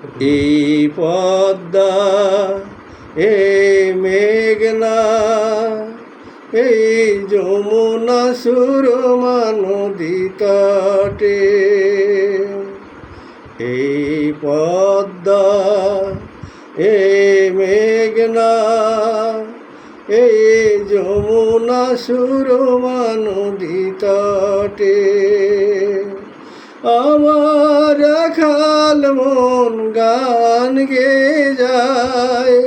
এই পদ্মা, এই মেঘনা, এই যমুনা সুরমা নদী তটে। এই পদ্মা, এই মেঘনা, এই যমুনা সুরমা নদী তটে। আমার রাখাল মন গান গেয়ে যায়,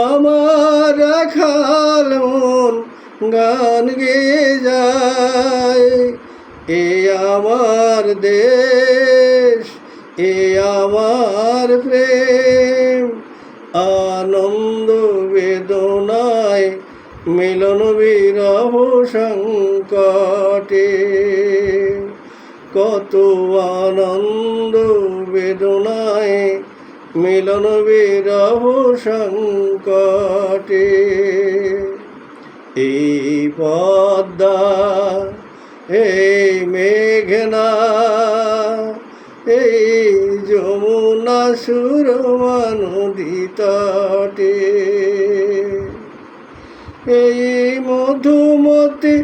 আমার রাখাল মন গান গেয়ে যায়। এ আমার দেশ, এ আমার প্রেম, আনন্দ বেদনায় মিলন বিরহ সংকটে। কত আনন্দ বেদনায় মিলন বিরহ সংকটে। এই পদ্মা, এই মেঘনা, এই যমুনা সুরমা নদী তটে। এই মধুমতি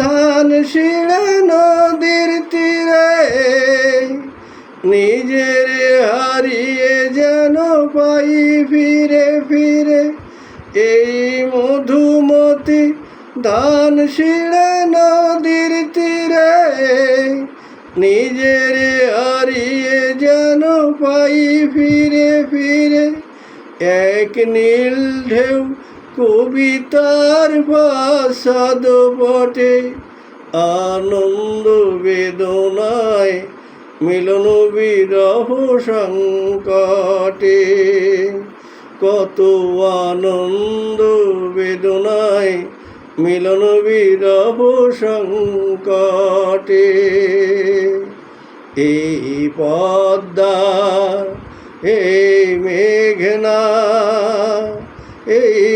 ধান শিরা নদীর তীরে, নিজের হারিয়ে যেন পাই ফিরে ফিরে। এই মধুমতি ধান শিরা নদীর তীরে, নিজের হারিয়ে যেন পাই ফিরে ফিরে। এক নীল ঢেউ কবিতার ভাষাদ বটে, আনন্দ বেদনায় মিলন বিরহ সংকটে। কত আনন্দ বেদনায় মিলন বিরহ সংকটে। এই পদ্মা, এই মেঘনা, এই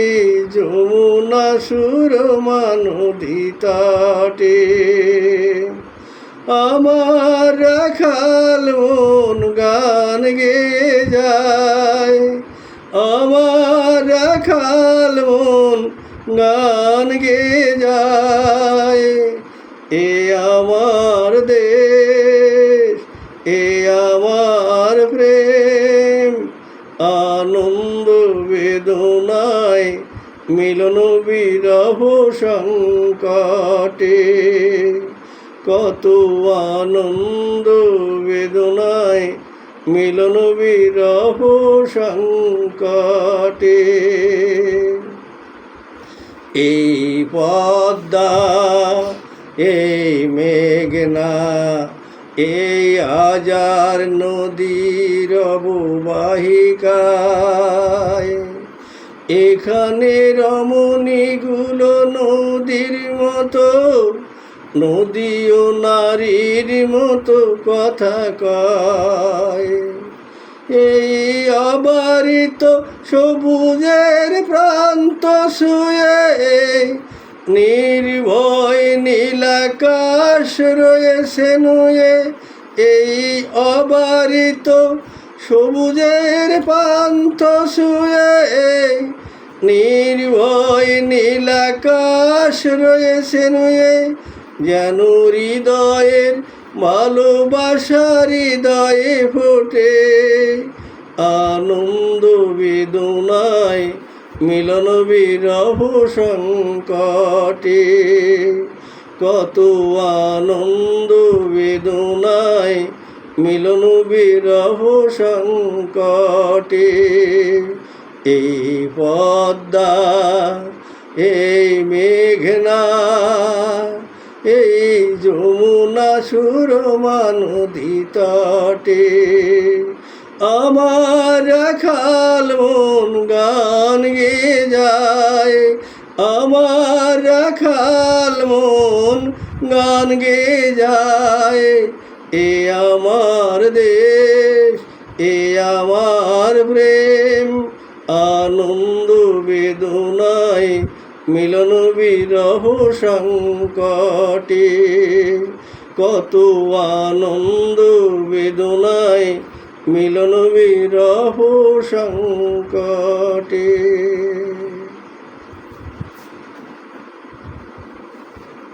যমুনা সুরমা নদী তটে। আমার রাখাল মন গান গেয়ে যায়, আমার রাখাল মন গান গেয়ে যায়। এ আমার দেশ, এ আমার প্রেম, আনন্দ বেদনায় মিলন বিরহ সংকটে। কত আনন্দ বেদনায় মিলন বিরহ সংকটে। এই পদ্মা, এই মেঘনা, এই হাজার নদীর অববাহিকায়, এখানে রমণীগুলো নদীর মতো, নদী ও নারীর মতো কথা কয়। এই অবারিত সবুজের প্রান্ত শুয়ে, নির্ভয় নীলাকাশ রয়েছে নুয়ে। এই অবারিত সবুজের প্রান্ত শুয়ে, নির্ভয় নীলাকাশ রয়েছে নুয়ে। যেন হৃদয়ের ভালোবাসা হৃদয়ে ফোটে, আনন্দ বেদনায় মিলন বিরহ সংকটে। কত আনন্দ বেদনায় মিলন বিরহ সংকটে। এই পদ্মা, এই মেঘনা, এই যমুনা সুরমা নদী তটে। আমার রাখাল মন গান গেয়ে যায়, আমার রাখাল মন গান গেয়ে যায়। এ আমার দেশ, এ আমার প্রেম, আনন্দ বেদনায় মিলন বিরহ সংকটে। কত আনন্দ বেদনায় মিলন বিরহ সংকটে।